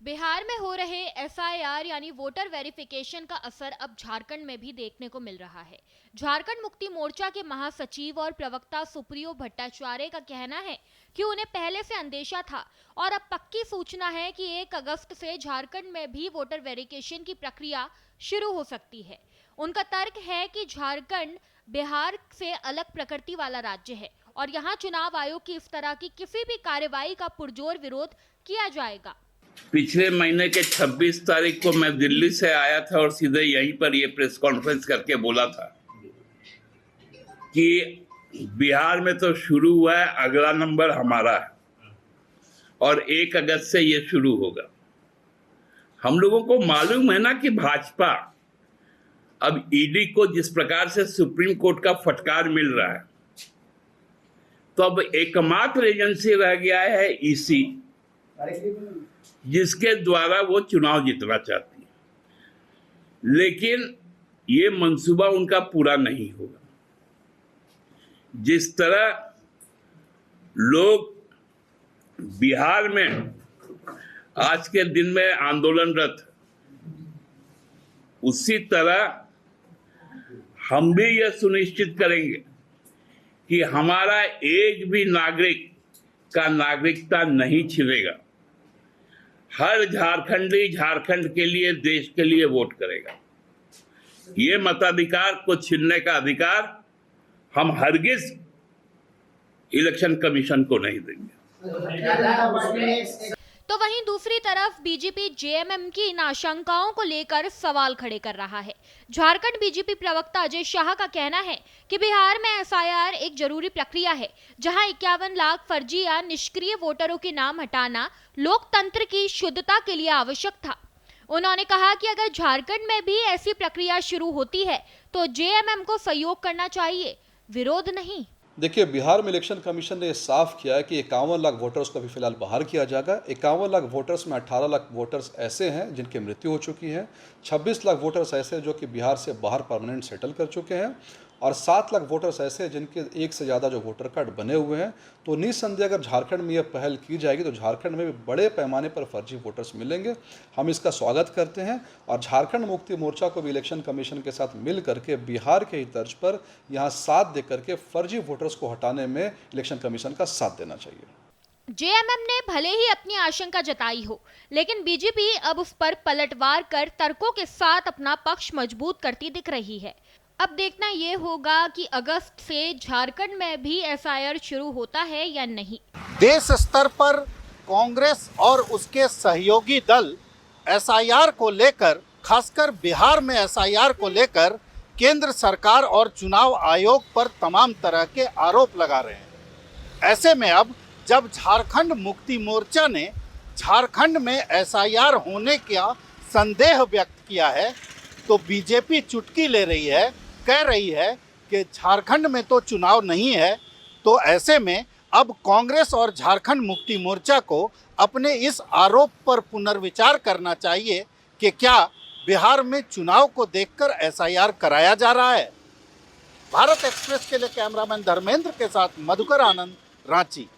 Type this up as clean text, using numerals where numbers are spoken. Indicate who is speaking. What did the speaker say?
Speaker 1: बिहार में हो रहे एसआईआर यानी वोटर वेरिफिकेशन का असर अब झारखंड में भी देखने को मिल रहा है। झारखंड मुक्ति मोर्चा के महासचिव और प्रवक्ता सुप्रियो भट्टाचार्य का कहना है कि उन्हें पहले से अंदेशा था और अब पक्की सूचना है कि 1 अगस्त से झारखंड में भी वोटर वेरिफिकेशन की प्रक्रिया शुरू हो सकती है। उनका तर्क है कि झारखंड बिहार से अलग प्रकृति वाला राज्य है और यहाँ चुनाव आयोग की इस तरह की किसी भी कार्रवाई का पुरजोर विरोध किया जाएगा।
Speaker 2: पिछले महीने के 26 तारीख को मैं दिल्ली से आया था और सीधे यहीं पर ये प्रेस कॉन्फ्रेंस करके बोला था कि बिहार में तो शुरू हुआ है, अगला नंबर हमारा है और 1 अगस्त से ये शुरू होगा। हम लोगों को मालूम है ना कि भाजपा अब ईडी को जिस प्रकार से सुप्रीम कोर्ट का फटकार मिल रहा है, तो अब एकमात्र एजेंसी रह गया है ईसी, जिसके द्वारा वो चुनाव जीतना चाहती है। लेकिन ये मंसूबा उनका पूरा नहीं होगा। जिस तरह लोग बिहार में आज के दिन में आंदोलनरत, उसी तरह हम भी यह सुनिश्चित करेंगे कि हमारा एक भी नागरिक का नागरिकता नहीं छिनेगा। हर झारखंडी झारखंड के लिए, देश के लिए वोट करेगा। ये मताधिकार को छीनने का अधिकार हम हरगिज इलेक्शन कमीशन को नहीं देंगे।
Speaker 1: तो वहीं दूसरी तरफ बीजेपी जेएमएम की इन आशंकाओं को लेकर सवाल खड़े कर रहा है। झारखंड बीजेपी प्रवक्ता अजय शाह का कहना है कि बिहार में एसआईआर एक जरूरी प्रक्रिया है, जहां 51 लाख फर्जी या निष्क्रिय वोटरों के नाम हटाना लोकतंत्र की शुद्धता के लिए आवश्यक था। उन्होंने कहा कि अगर झारखंड में भी ऐसी प्रक्रिया शुरू होती है तो जेएमएम को सहयोग करना चाहिए, विरोध नहीं।
Speaker 3: देखिए, बिहार में इलेक्शन कमीशन ने ये साफ किया है कि 51 लाख वोटर्स को अभी फिलहाल बाहर किया जाएगा। 51 लाख वोटर्स में 18 लाख वोटर्स ऐसे हैं जिनकी मृत्यु हो चुकी है, 26 लाख वोटर्स ऐसे हैं जो कि बिहार से बाहर परमानेंट सेटल कर चुके हैं और 7 लाख वोटर्स ऐसे हैं जिनके एक से ज़्यादा जो वोटर कार्ड बने हुए हैं। तो निस्संदेह अगर झारखंड में यह पहल की जाएगी तो झारखंड में भी बड़े पैमाने पर फर्जी वोटर्स मिलेंगे। हम इसका स्वागत करते हैं और झारखंड मुक्ति मोर्चा को भी इलेक्शन कमीशन के साथ मिल करके बिहार के ही तर्ज पर यहाँ साथ दे करके फर्जी वोटर्स को हटाने में इलेक्शन कमीशन का साथ देना चाहिए।
Speaker 1: जेएमएम ने भले ही अपनी आशंका जताई हो, लेकिन बीजेपी अब उस पर पलटवार कर तर्कों के साथ अपना पक्ष मजबूत करती दिख रही है। अब देखना ये होगा कि अगस्त से झारखंड में भी एसआईआर शुरू होता है या नहीं।
Speaker 4: देश स्तर पर कांग्रेस और उसके सहयोगी दल एसआईआर को लेकर, खासकर बिहार में एसआईआर को लेकर केंद्र सरकार और चुनाव आयोग पर तमाम तरह के आरोप लगा रहे हैं। ऐसे में अब जब झारखंड मुक्ति मोर्चा ने झारखंड में एसआईआर होने का संदेह व्यक्त किया है, तो बीजेपी चुटकी ले रही है, कह रही है कि झारखंड में तो चुनाव नहीं है। तो ऐसे में अब कांग्रेस और झारखंड मुक्ति मोर्चा को अपने इस आरोप पर पुनर्विचार करना चाहिए कि क्या बिहार में चुनाव को देखकर एसआईआर कराया जा रहा है। भारत एक्सप्रेस के लिए कैमरामैन धर्मेंद्र के साथ मधुकर आनंद, रांची।